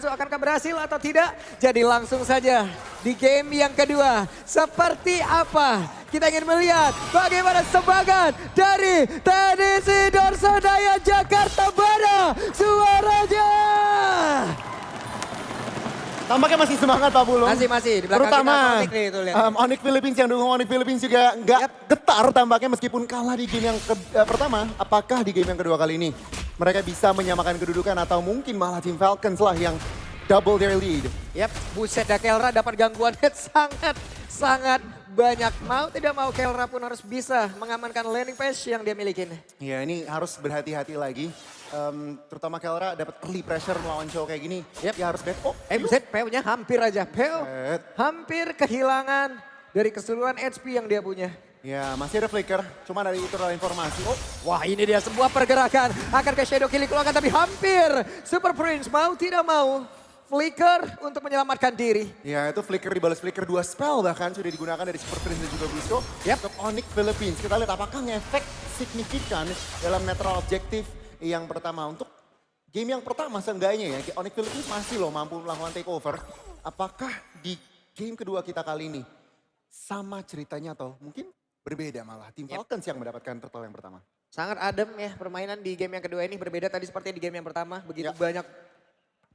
Akankah berhasil atau tidak? Jadi langsung saja di game yang kedua. Seperti apa? Kita ingin melihat bagaimana semangat dari TNC Dorsadaya Jakarta Barat. Suaranya. Tampaknya masih semangat Pak Bulung. Masih. Di belakang terutama kita Onyx nih, tuh lihat. Onyx Philippines yang dukung Onyx Philippines juga nggak getar tampaknya meskipun kalah di game yang pertama. Apakah di game yang kedua kali ini mereka bisa menyamakan kedudukan atau mungkin malah tim Falcons lah yang double their lead. Yap, buset dah Kelra dapat gangguannya sangat banyak. Mau tidak mau Kelra pun harus bisa mengamankan landing page yang dia miliki. Ya ini harus berhati-hati lagi. Terutama Kelra dapat early pressure melawan cowok kayak gini. Yep. Ya harus bet. Buset, PO-nya hampir aja. PO hampir kehilangan dari keseluruhan HP yang dia punya. Ya masih ada flicker, cuma dari itu adalah informasi. Wah ini dia sebuah pergerakan. Akan ke Shadow Kill dikeluarkan tapi hampir. Super Prince mau tidak mau. Flicker untuk menyelamatkan diri. Ya itu flicker dibalas flicker 2 spell bahkan sudah digunakan dari Super Prince dan juga Brisco. Untuk Onyx Philippines. Kita lihat apakah ngefek signifikan dalam netral objektif yang pertama. Untuk game yang pertama seenggaknya ya Onyx Philippines masih loh mampu melakukan takeover. Apakah di game kedua kita kali ini sama ceritanya atau mungkin berbeda malah. Tim Falcons yang mendapatkan turtle yang pertama. Sangat adem ya permainan di game yang kedua ini. Berbeda tadi seperti di game yang pertama. Begitu banyak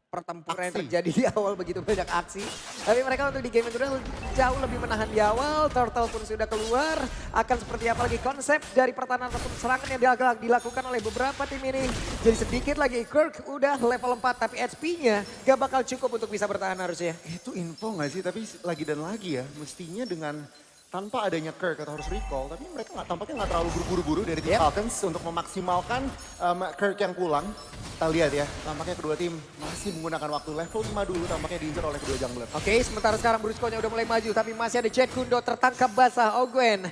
pertempuran yang terjadi di awal, begitu banyak aksi. Tapi mereka untuk di game yang kedua jauh lebih menahan di awal. Turtle pun sudah keluar. Akan seperti apa lagi konsep dari pertahanan ataupun serangan yang dilakukan oleh beberapa tim ini. Jadi sedikit lagi Kirk udah level 4 tapi HP-nya gak bakal cukup untuk bisa bertahan harusnya. Itu info gak sih? Tapi lagi dan lagi ya mestinya dengan tanpa adanya Kirk atau harus recall, tapi mereka tampaknya nggak terlalu buru-buru dari tim Falcons untuk memaksimalkan Kirk yang pulang. Kita lihat ya, tampaknya kedua tim masih menggunakan waktu level 5 dulu, tampaknya diincar oleh kedua jungler. Oke, sementara sekarang Brusco-nya udah mulai maju, tapi masih ada Jet Kundo tertangkap basah. Ogwen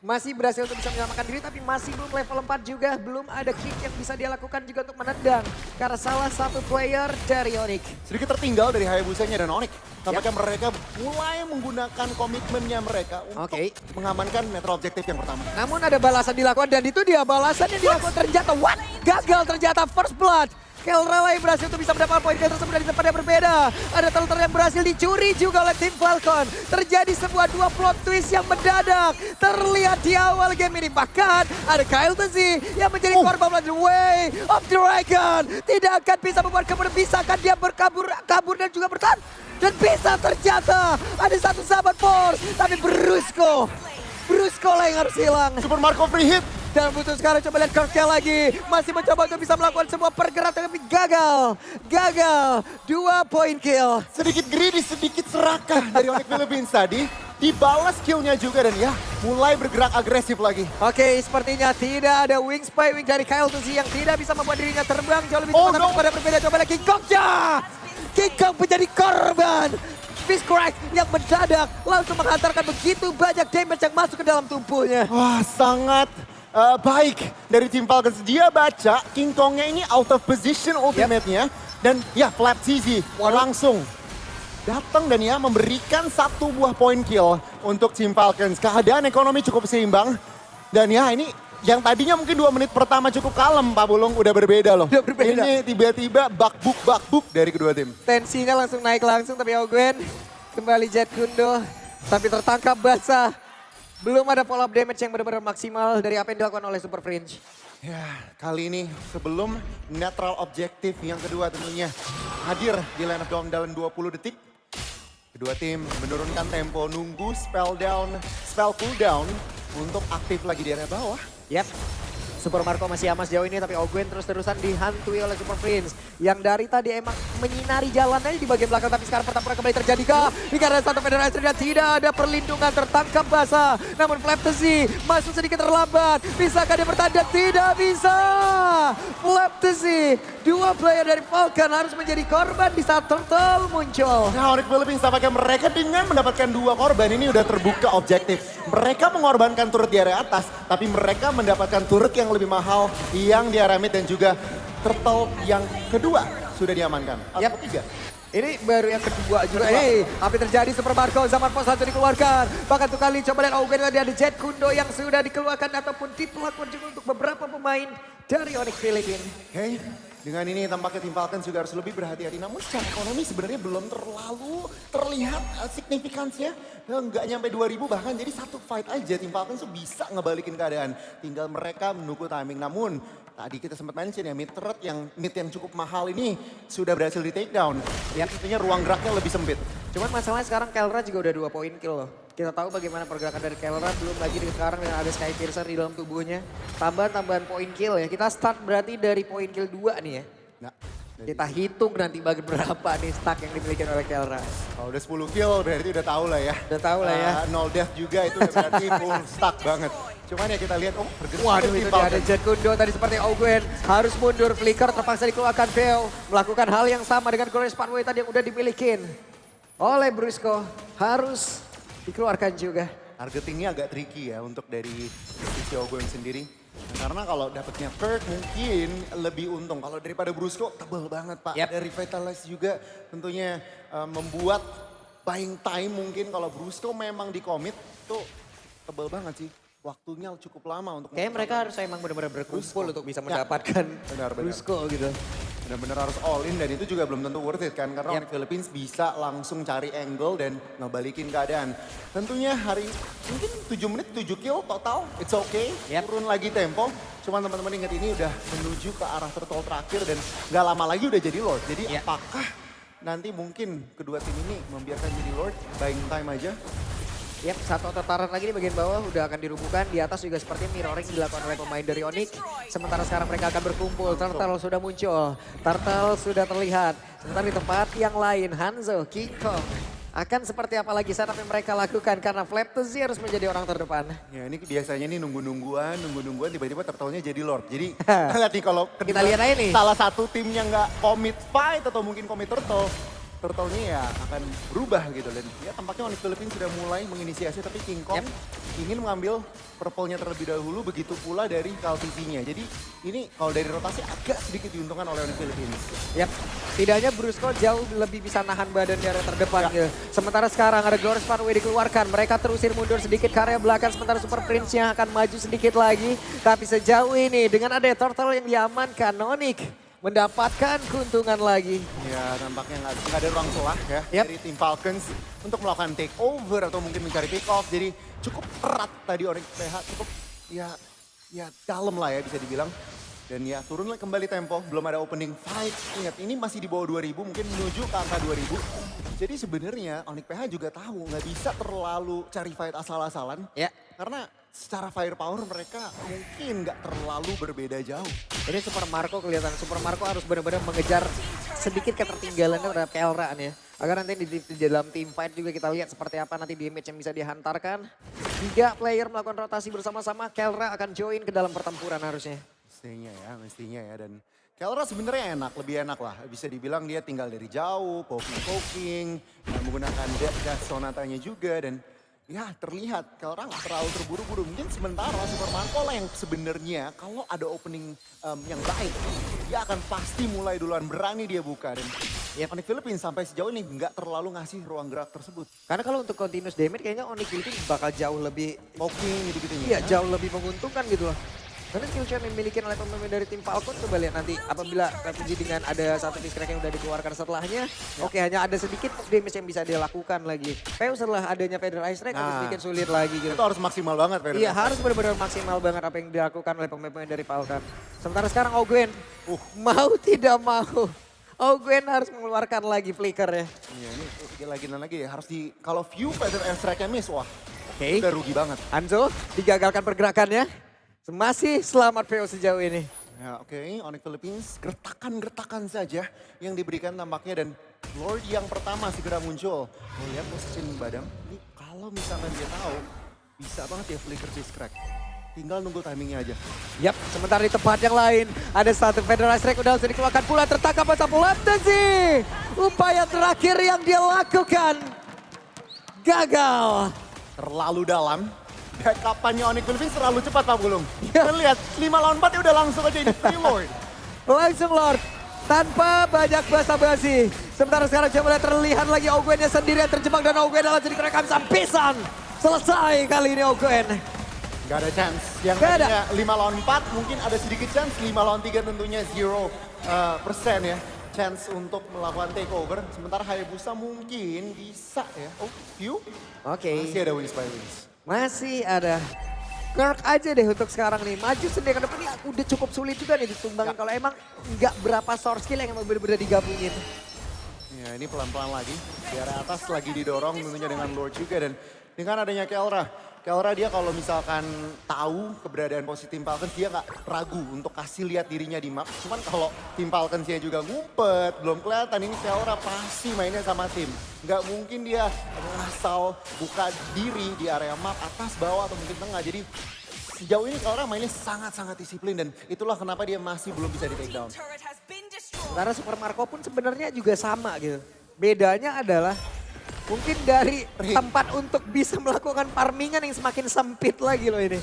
masih berhasil untuk bisa menyelamatkan diri, tapi masih belum level 4 juga. Belum ada kick yang bisa dia lakukan juga untuk menendang. Karena salah satu player dari Onyx. Sedikit tertinggal dari Hayabusanya dan Onyx. Tampaknya mereka mulai menggunakan komitmennya mereka untuk mengamankan netral objektif yang pertama. Namun ada balasan dilakukan dan itu dia balasan yang dilakukan ternyata. Gagal ternyata first blood. Kelra berhasil untuk bisa mendapatkan poin kill tersebut dari tempat yang berbeda. Ada turtle yang berhasil dicuri juga oleh tim Falcon. Terjadi sebuah dua plot twist yang mendadak. Terlihat di awal game ini. Bahkan ada Kyle Tezi yang menjadi korban The Way of Dragon. Tidak akan bisa membuat kemudian bisakah dia kabur dan juga bertahan. Dan bisa ternyata ada satu sahabat Force. Tapi Brusco lah yang harus hilang. Super Marco free hit. Dan butuh sekarang coba lihat Kirknya lagi. Masih mencoba untuk bisa melakukan sebuah pergerakan tapi gagal. 2 poin kill. Sedikit greedy, sedikit serakah dari Onyx Philippines tadi. Dibalas killnya juga dan ya mulai bergerak agresif lagi. Oke, sepertinya tidak ada wing spy wing dari Kyle Tuzi yang tidak bisa membuat dirinya terbang jauh lebih cepat pada berbeda. Coba lihat King Kong-nya. King Kong menjadi korban. Fist Crack yang mendadak langsung menghantarkan begitu banyak damage yang masuk ke dalam tubuhnya. Wah sangat baik dari tim Falcons. Dia baca King Kong-nya ini out of position ultimate-nya. Dan ya Flap CZ langsung datang dan ya memberikan 1 buah poin kill untuk tim Falcons. Keadaan ekonomi cukup seimbang. Dan ya ini yang tadinya mungkin 2 menit pertama cukup kalem Pak Bulung udah berbeda loh. Ini tiba-tiba bakbuk dari kedua tim. Tensinya langsung naik tapi Ogwen kembali Jet Kundo. Tapi tertangkap basah. Belum ada follow up damage yang benar-benar maksimal dari apa yang dilakukan oleh Super Fringe. Ya, kali ini sebelum netral objektif yang kedua tentunya hadir di line of down dalam 20 detik. Kedua tim menurunkan tempo, nunggu spell cooldown untuk aktif lagi di area bawah. Yap. Super Marco masih aman sejauh ini tapi Ogwen terus-terusan dihantui oleh Super Prince. Yang dari tadi emang menyinari jalannya di bagian belakang tapi sekarang pertempuran kembali terjadi kah? Ini karena satu Federation dan tidak ada perlindungan tertangkap basah. Namun Flaptesi masuk sedikit terlambat. Bisakah dia bertanda? Tidak bisa. Flaptesi, 2 player dari Falcon harus menjadi korban di saat Turtle muncul. Nah Onyx Philippines tampaknya mereka dengan mendapatkan 2 korban ini udah terbuka objektif. Mereka mengorbankan turret di area atas tapi mereka mendapatkan turret yang lebih mahal yang di area mid dan juga turtle yang kedua sudah diamankan. Atau ketiga. Ini baru yang kedua juga. Apa yang terjadi Super Marco, Zaman Pos satu dikeluarkan. Bahkan tuh kali coba lihat Ogwen tadi ada Jet Kundo yang sudah dikeluarkan ataupun diperlakukan juga untuk beberapa pemain dari Onyx Philippines. Oke, Dengan ini tampaknya tim Falcons juga harus lebih berhati-hati. Namun secara ekonomi sebenarnya belum terlalu terlihat signifikansinya. Nggak nyampe 2000 bahkan. Jadi satu fight aja tim Falcons tuh bisa ngebalikin keadaan. Tinggal mereka menunggu timing. Namun tadi kita sempat mention ya mid turret yang cukup mahal ini sudah berhasil di take down. Ya intinya ruang geraknya lebih sempit. Cuman masalahnya sekarang Kelra juga udah 2 poin kill loh. Kita tahu bagaimana pergerakan dari Kelra, belum lagi sekarang dengan ada Skypiercer di dalam tubuhnya. Tambahan poin kill ya. Kita start berarti dari poin kill 2 nih ya. Nah, Kita hitung nanti berapa nih stack yang dimiliki oleh Kelra. kalau udah 10 kill berarti udah tahu lah ya. Udah tahu lah ya. Nol death juga itu udah berarti full stack banget. Cuman ya kita lihat, oh bergerak. Waduh itu dia ada Jet Kundo tadi seperti Auguen. Harus mundur, Flicker terpaksa dikeluarkan Veo. Melakukan hal yang sama dengan Glorious Pathway tadi yang udah dimilikin oleh Brusco. Harus dikeluarkan juga. Targetingnya agak tricky ya untuk dari sisi Auguen sendiri. Karena kalau dapetnya Perk mungkin lebih untung. Kalau daripada Brusco tebel banget Pak. Yep. Dari Vitalize juga tentunya membuat buying time mungkin kalau Brusco memang di commit tuh tebel banget sih. Waktunya cukup lama untuk... Kayaknya mereka harus emang benar-benar berkumpul untuk bisa Ya, mendapatkan benar. Brusco gitu. Benar-benar harus all in dan itu juga belum tentu worth it kan. Karena Onyx Philippines bisa langsung cari angle dan ngebalikin keadaan. Tentunya hari mungkin 7 menit 7 kill total. It's okay. Yep. Turun lagi tempo. Cuman teman-teman ingat ini udah menuju ke arah turtle terakhir dan gak lama lagi udah jadi Lord. Jadi apakah nanti mungkin kedua tim ini membiarkan jadi Lord, buying time aja? Yap, satu tataran lagi di bagian bawah udah akan dirubuhkan. Di atas juga seperti mirroring dilakukan oleh pemain dari Onyx. Sementara sekarang mereka akan berkumpul. Turtle sudah muncul. Turtle sudah terlihat. Sementara di tempat yang lain, Hanzo, King Kong. Akan seperti apa lagi setup yang mereka lakukan. Karena Flaptzy harus menjadi orang terdepan. Ya ini biasanya nih nunggu-nungguan tiba-tiba turtle-nya jadi Lord. Jadi lihat nih kalau Kita lihat aja nih. salah satu timnya nggak commit fight atau mungkin commit turtle-nya ya akan berubah gitu. Dan ya tampaknya Onyx Philippines sudah mulai menginisiasi tapi King Kong ingin mengambil purple-nya terlebih dahulu, begitu pula dari KLTC-nya. Jadi ini kalau dari rotasi agak sedikit diuntungkan oleh Onyx Philippines. Yap, tidaknya Brusco jauh lebih bisa nahan badan di area terdepan gitu. Sementara sekarang ada Glorious Pathway dikeluarkan, mereka terusir mundur sedikit ke area belakang. Sementara Super Prince yang akan maju sedikit lagi. Tapi sejauh ini dengan ada Turtle yang diamankan, Onyx mendapatkan keuntungan lagi. Ya tampaknya nggak ada ruang celah ya dari tim Falcons untuk melakukan take over atau mungkin mencari pick off. Jadi cukup erat tadi Onyx PH, cukup ya dalam lah ya bisa dibilang. Dan ya turun kembali tempo, belum ada opening fight. Ingat ini masih di bawah 2000, mungkin menuju ke angka 2000. Jadi sebenarnya Onyx PH juga tahu nggak bisa terlalu cari fight asal-asalan. Ya. Karena secara firepower mereka mungkin nggak terlalu berbeda jauh. Ini Super Marco kelihatan, Super Marco harus benar-benar mengejar sedikit ketertinggalannya terhadap Kelra nih ya. Agar nanti di dalam team fight juga kita lihat seperti apa nanti damage yang bisa dihantarkan. 3 player melakukan rotasi bersama-sama, Kelra akan join ke dalam pertempuran harusnya. Mestinya ya. Dan Kelra sebenarnya enak, lebih enak lah. Bisa dibilang dia tinggal dari jauh, poking, menggunakan gas sonatanya juga. Dan ya terlihat Kelra nggak terlalu terburu-buru. Mungkin sementara Super Marco lah yang sebenarnya kalau ada opening yang baik, dia akan pasti mulai duluan, berani dia buka. Dan Onyx Philippines sampai sejauh ini nggak terlalu ngasih ruang gerak tersebut. Karena kalau untuk continuous damage kayaknya Onyx Philippines bakal jauh lebih Poking gitu-gitu. Iya, jauh lebih menguntungkan gitu loh. Karena skill shot yang dimiliki oleh pemain dari tim Falcon, coba lihat nanti apabila Refugee dengan ada satu discrack yang udah dikeluarkan setelahnya. Oke, hanya ada sedikit push damage yang bisa dia lakukan lagi. Peu setelah adanya Feather Ice Strike agak sedikit sulit lagi gitu. Itu harus maksimal banget Feather Iya, harus benar-benar maksimal banget apa yang dilakukan oleh pemain-pemain dari Falcon. Sementara sekarang Auguen, mau tidak mau, Auguen harus mengeluarkan lagi flicker ya. Iya, ini lagi ya harus kalau view Feather Ice Strike-nya miss, wah. Oke. Udah rugi banget. Hanzo digagalkan pergerakannya. Masih selamat Veo sejauh ini. Ya oke, Onyx Philippines gertakan-gertakan saja yang diberikan tampaknya dan Lord yang pertama segera muncul. Lihat posisi Badam, ini kalau misalkan dia tahu bisa banget ya flicker discrack. Tinggal nunggu timingnya aja. Yap, sementara di tempat yang lain ada satu Federal Strike udah langsung dikeluarkan pula, tertangkap masa Flaptzy. Upaya terakhir yang dia lakukan gagal. Terlalu dalam. Backup-nya Onyx Philippines terlalu cepat Pak Gulung. Ya. Kita lihat 5 lawan 4 ya udah langsung aja ini free Lord. Langsung Lord, tanpa banyak basa-basi. Sementara sekarang coba terlihat lagi Auguen-nya sendirian terjebak dan Auguen langsung dikerekam sampisan. Selesai kali ini Auguen. Gak ada chance. Yang Gak ada. tadinya 5 lawan 4 mungkin ada sedikit chance. 5 lawan 3 tentunya 0 persen ya chance untuk melakukan takeover. Sementara Hayabusa mungkin bisa ya. Oh, view. Oke. Masih ada wins by wins. Masih ada. Kirk aja deh untuk sekarang nih. Maju sendiri ke depan ini udah cukup sulit juga nih ditumbangin. Kalau emang nggak berapa source skill yang emang bener-bener digabungin. Ya ini pelan-pelan lagi. Di area atas lagi didorong tentunya dengan Lord juga. Dan dengan adanya Kelra. Kelra dia kalau misalkan tahu keberadaan posisi Team Falcons, dia nggak ragu untuk kasih lihat dirinya di map. Cuman kalau Team Falcons-nya juga ngumpet, belum kelihatan, ini Kelra pasti mainnya sama tim. Nggak mungkin dia asal buka diri di area map, atas, bawah, atau mungkin tengah. Jadi sejauh ini Kelra mainnya sangat-sangat disiplin dan itulah kenapa dia masih belum bisa di take down. Sementara Super Marco pun sebenarnya juga sama gitu. Bedanya adalah mungkin dari tempat untuk bisa melakukan farmingan yang semakin sempit lagi loh ini.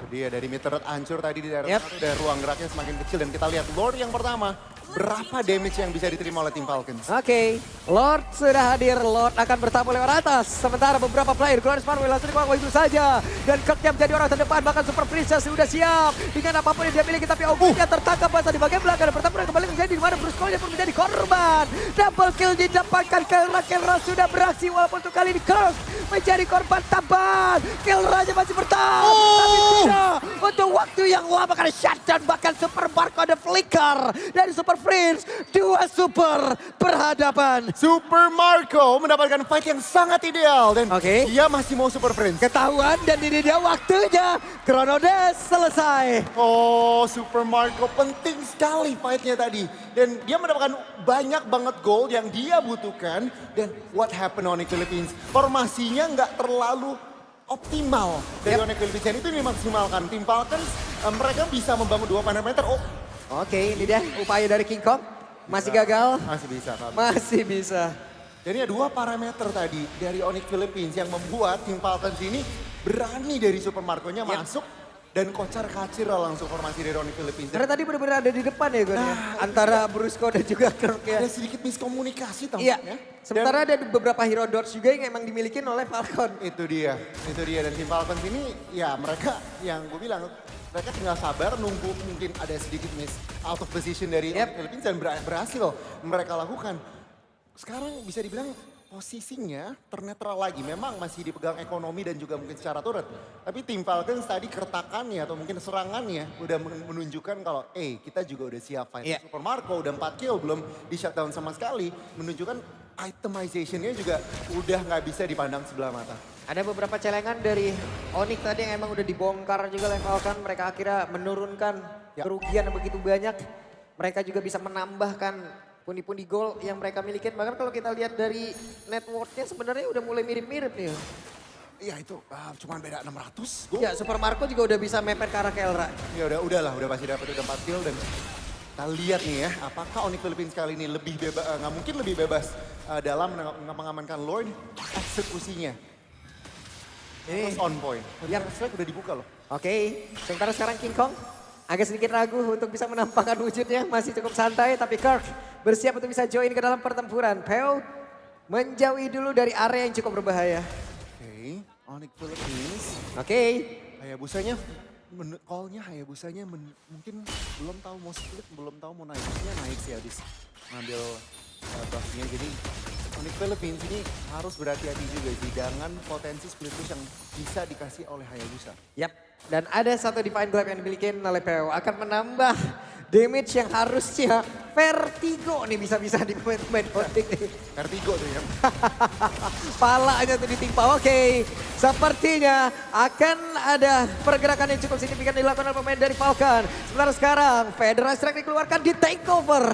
Dia dari mid turret hancur tadi di daerah satu, dan ruang geraknya semakin kecil. Dan kita lihat Lord yang pertama, berapa damage yang bisa diterima oleh Team Falcons. Oke, Lord sudah hadir, Lord akan bertamu lewat atas. Sementara beberapa player, Glorious Farwell langsung di bawah itu saja. Dan Kirk yang menjadi orang terdepan, bahkan Super Princess sudah siap. Dengan apapun yang dia miliki, tapi Ogungnya tertangkap basah di bagian belakang. Pertempuran kembali menjadi di mana Bruce Cole pun menjadi korban. Double kill didapatkan, Kelra sudah beraksi walaupun untuk kali ini Kirk menjadi korban tambahan. Kelranya masih bertahan, tapi tidak untuk waktu yang lama karena shutdown. Bahkan Super Marco ada flicker dari Super Prince, dua super berhadapan. Super Marco mendapatkan fight yang sangat ideal dan dia masih mau Super Prince. Ketahuan dan ini dia waktunya. Chrono Dash selesai. Oh, Super Marco penting sekali fightnya tadi. Dan dia mendapatkan banyak banget gold yang dia butuhkan. Dan what happened Onyx Philippines? Formasinya nggak terlalu optimal dari Onyx Philippines. Dan itu dimaksimalkan. Tim Falcons mereka bisa membangun 2 parameter. Oke, ini dia upaya dari King Kong. Masih gagal? Masih bisa. Masih bisa. Jadi ada 2 parameter tadi dari Onyx Philippines yang membuat Team Falcons ini berani dari Super Marco-nya masuk dan kocar-kacir langsung formasi dari Onyx Philippines. Karena tadi benar-benar ada di depan ya Gon ya. Antara Brusco dan juga Kirk ya. Ada sedikit miskomunikasi tampaknya. Iya. Sementara ada beberapa hero dots juga yang emang dimiliki oleh Falcon. Itu dia. Dan Team Falcons ini ya mereka yang gue bilang mereka tinggal sabar nunggu mungkin ada sedikit miss out of position dari Philippines dan berhasil mereka lakukan. Sekarang bisa dibilang posisinya ternetral lagi. Memang masih dipegang ekonomi dan juga mungkin secara turret. Tapi Team Falcons tadi keretakannya atau mungkin serangannya udah menunjukkan kalau kita juga udah siap fight. Super Marco udah 4 kill belum di shutdown sama sekali. Menunjukkan itemization-nya juga udah nggak bisa dipandang sebelah mata. Ada beberapa celengan dari Onyx tadi yang emang udah dibongkar juga oleh Falcon. Mereka akhirnya menurunkan kerugian yang begitu banyak. Mereka juga bisa menambahkan pundi-pundi gol yang mereka miliki. Bahkan kalau kita lihat dari net worth-nya sebenarnya udah mulai mirip-mirip nih. Iya itu cuma beda 600 gol. Ya Super Marco juga udah bisa mepet ke arah Kelra. Ya udah pasti dapat udah 4 kill dan kita lihat nih ya apakah Onyx Philippines kali ini lebih bebas, nggak mungkin lebih bebas dalam mengamankan Lord eksekusinya. Ini on point. Yang strike udah dibuka loh. Oke, sementara sekarang King Kong agak sedikit ragu untuk bisa menampakkan wujudnya. Masih cukup santai, tapi Kirk bersiap untuk bisa join ke dalam pertempuran. Peo menjauhi dulu dari area yang cukup berbahaya. Oke, Onyx Philippines. Oke. Hayabusanya, call-nya Hayabusanya mungkin belum tahu mau split, belum tahu mau naik. Maksudnya naik sih habis ngambil buff-nya. Jadi Onyx Philippines ini harus berhati-hati juga sih dengan potensi split push yang bisa dikasih oleh Hayabusa. Yap, dan ada satu Divine Glaive yang dimiliki oleh PO akan menambah damage yang harusnya Vertigo nih bisa-bisa di pemain voting nih. Vertigo tuh ya. Palanya tuh ditimpa, oke. Sepertinya akan ada pergerakan yang cukup signifikan dilakukan oleh pemain dari Falcon. Sementara sekarang Federal Strike dikeluarkan di takeover.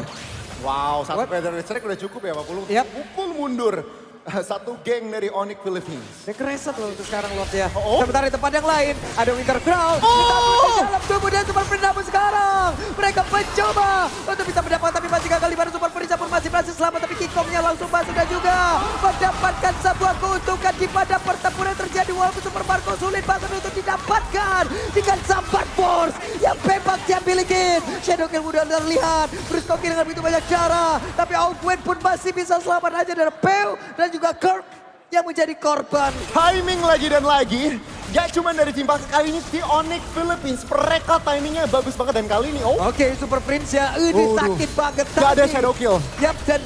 Wow, satu Federal Strike udah cukup ya Pak Pulu. Pukul mundur satu geng dari Onyx Philippines. Dia kereset loh untuk sekarang Lord ya. Sementara di tempat yang lain ada Winter Crown. Kita di dalam tubuh dan Super Prince namun sekarang mereka mencoba untuk bisa mendapatkan tapi masih gagal di mana Super Prince pun masih berhasil selamat. Tapi King Kongnya langsung masuk dan juga mendapatkan sebuah keuntungan di pada pertempuran yang terjadi. Walaupun Super Marco sulit banget untuk didapatkan dengan Sambar Force yang bebas dia miliki. Shadow Kill mudah terlihat. Bruce Koki dengan begitu banyak cara. Tapi Outwin pun masih bisa selamat aja dari Peu dan juga Kirk yang menjadi korban. Timing lagi dan lagi gak cuma dari tim Falcon, kali ini di Onyx Philippines. Mereka timingnya bagus banget dan kali ini, Oke, Super Prince ya, ini sakit banget. Gak ada shadow kill. Yap, dan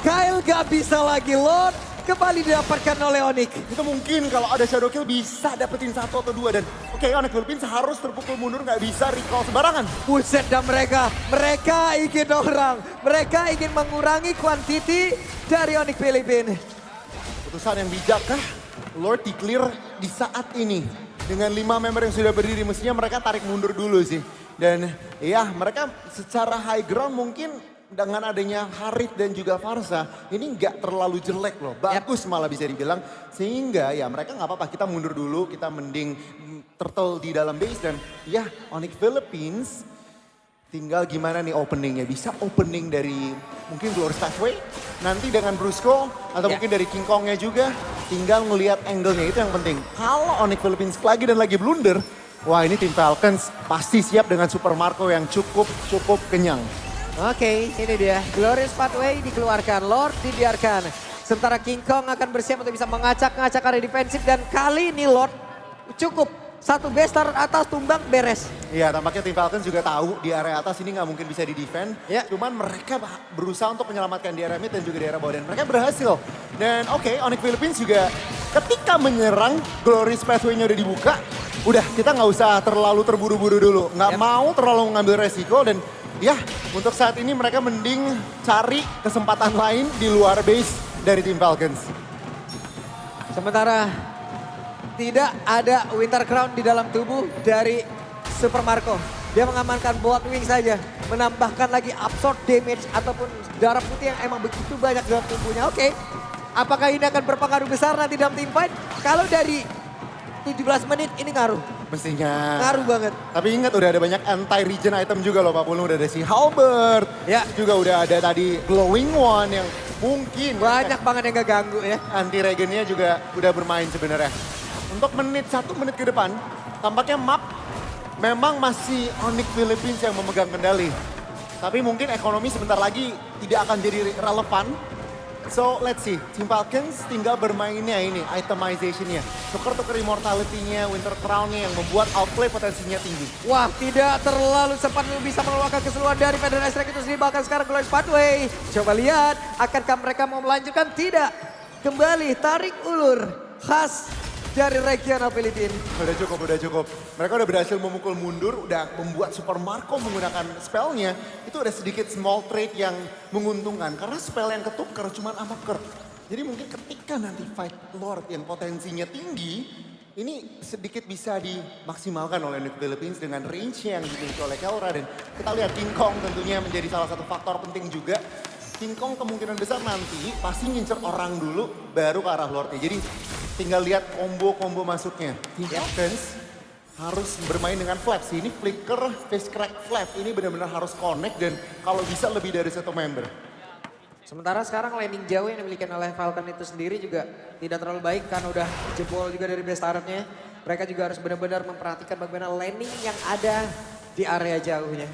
Kyle gak bisa lagi Lord. Kembali didapatkan oleh Onyx. Itu mungkin kalau ada shadow kill bisa dapetin 1 atau 2 dan oke, Onyx Philippines harus terpukul mundur, nggak bisa recall sembarangan. Buset, dan mereka ingin mereka ingin mengurangi kuantiti dari Onyx Philippines. Keputusan yang bijak kah? Lord di clear di saat ini. Dengan 5 member yang sudah berdiri, mestinya mereka tarik mundur dulu sih. Dan ya, mereka secara high ground mungkin dengan adanya Harith dan juga Farsa, ini nggak terlalu jelek loh. Bagus malah bisa dibilang. Sehingga ya mereka nggak apa-apa, kita mundur dulu, kita mending turtle di dalam base. Dan ya, Onyx Philippines tinggal gimana nih openingnya. Bisa opening dari mungkin Glorious Pathway, nanti dengan Brusco, atau mungkin dari King Kongnya juga. Tinggal ngelihat angle-nya, itu yang penting. Kalau Onyx Philippines lagi dan lagi blunder, wah ini tim Falcons pasti siap dengan Super Marco yang cukup kenyang. Oke, ini dia. Glorious Pathway dikeluarkan, Lord dibiarkan. Sementara King Kong akan bersiap untuk bisa mengacak-ngacak area defensif. Dan kali ini Lord cukup. 1 base turret atas tumbang beres. Iya, tampaknya tim Falcons juga tahu di area atas ini nggak mungkin bisa di-defend. Cuman mereka berusaha untuk menyelamatkan di area mid dan juga di area bawah. Dan mereka berhasil. Dan oke, Onyx Philippines juga ketika menyerang, Glorious Pathway-nya udah dibuka. Udah, kita nggak usah terlalu terburu-buru dulu. Nggak mau terlalu mengambil resiko dan ya, untuk saat ini mereka mending cari kesempatan lain di luar base dari tim Falcons. Sementara tidak ada Winter Crown di dalam tubuh dari Super Marco. Dia mengamankan Bloodwing saja. Menambahkan lagi absorb damage ataupun darah putih yang emang begitu banyak dalam tubuhnya. Oke, apakah ini akan berpengaruh besar nanti dalam team fight? Kalau dari 17 menit ini ngaruh. Mestinya. Ngaruh banget. Tapi ingat udah ada banyak anti-regen item juga loh Pak Pulung. Udah ada si Halberd. Ya. Juga udah ada tadi Glowing One yang mungkin. Banyak banget yang gak ganggu ya. Anti-regennya juga udah bermain sebenarnya. Untuk 1 menit ke depan, tampaknya map memang masih Onyx Philippines yang memegang kendali. Tapi mungkin ekonomi sebentar lagi tidak akan jadi relevan. So let's see, Team Falcons tinggal bermainnya ini, itemization-nya. Tuker-tuker immortality-nya, Winter Crown-nya yang membuat outplay potensinya tinggi. Wah, tidak terlalu sempat bisa mengeluarkan keseluruhan dari Federal Strike itu sendiri. Bahkan sekarang Glorious Pathway. Coba lihat, akankah mereka mau melanjutkan? Tidak. Kembali tarik ulur khas dari regional Filipina. Udah cukup. Mereka udah berhasil memukul mundur, udah membuat Super Marco menggunakan spellnya. Itu udah sedikit small trade yang menguntungkan. Karena spell yang ketuker cuma Amaker. Jadi mungkin ketika nanti fight Lord yang potensinya tinggi, ini sedikit bisa dimaksimalkan oleh Onyx Philippines dengan range yang dimiliki oleh Kelra. Dan kita lihat King Kong tentunya menjadi salah satu faktor penting juga. King Kong kemungkinan besar nanti pasti ngincer orang dulu baru ke arah Lordnya. Jadi tinggal lihat combo-combo masuknya. Team Falcons harus bermain dengan flaps. Ini flicker, face crack, flap. Ini benar-benar harus connect dan kalau bisa lebih dari 1 member. Sementara sekarang landing jauh yang dimiliki oleh Falcon itu sendiri juga tidak terlalu baik karena udah jebol juga dari base turretnya. Mereka juga harus benar-benar memperhatikan bagaimana landing yang ada di area jauhnya.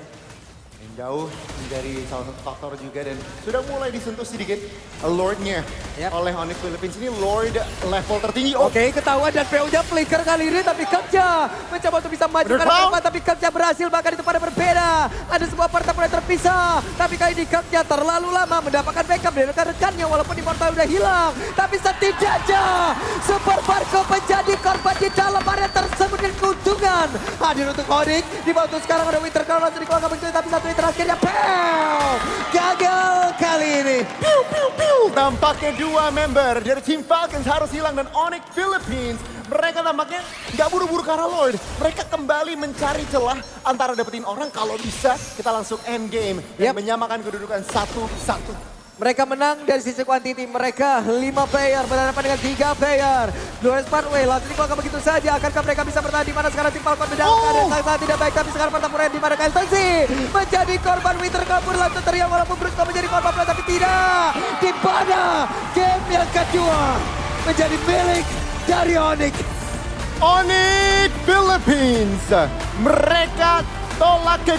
Yang jauh menjadi salah satu faktor juga dan sudah mulai disentuh sedikit Lordnya oleh Onyx Philippines. Ini Lord level tertinggi. Oke, ketahuan dan PO-nya flicker kali ini tapi Kerja mencoba untuk bisa maju ke depan tapi Kerja berhasil bahkan itu pada berbeda. Ada sebuah partai mulai terpisah tapi kali ini Kerja terlalu lama mendapatkan backup dari rekan-rekannya walaupun Immortal udah hilang. Tapi setidaknya Super Marco menjadi korban di dalam area tersebut dengan keuntungan. Hadir untuk Onyx, dibantu sekarang ada Winter Crown langsung dikeluarkan begitu tapi satu yang terakhirnya gagal kali ini. Tampaknya 2 member dari Team Falcons harus hilang dan Onyx Philippines. Mereka tampaknya nggak buru-buru ke arah Lord. Mereka kembali mencari celah antara dapetin orang kalau bisa kita langsung end game. Dan menyamakan kedudukan 1-1. Mereka menang dari sisi kuantiti. Mereka 5 player berhadapan dengan 3 player. Glorious Pathway langsung dikeluarkan begitu saja. Akankah mereka bisa bertahan di mana sekarang tim Falcon mendalam keadaan sangat tidak baik. Tapi sekarang pertempuran di mana Kaisensi menjadi korban Winter kabur langsung teriak walaupun Brusco menjadi korban tapi tidak. Di mana game yang kedua menjadi milik dari Onyx. Onyx Philippines. Mereka tolak ke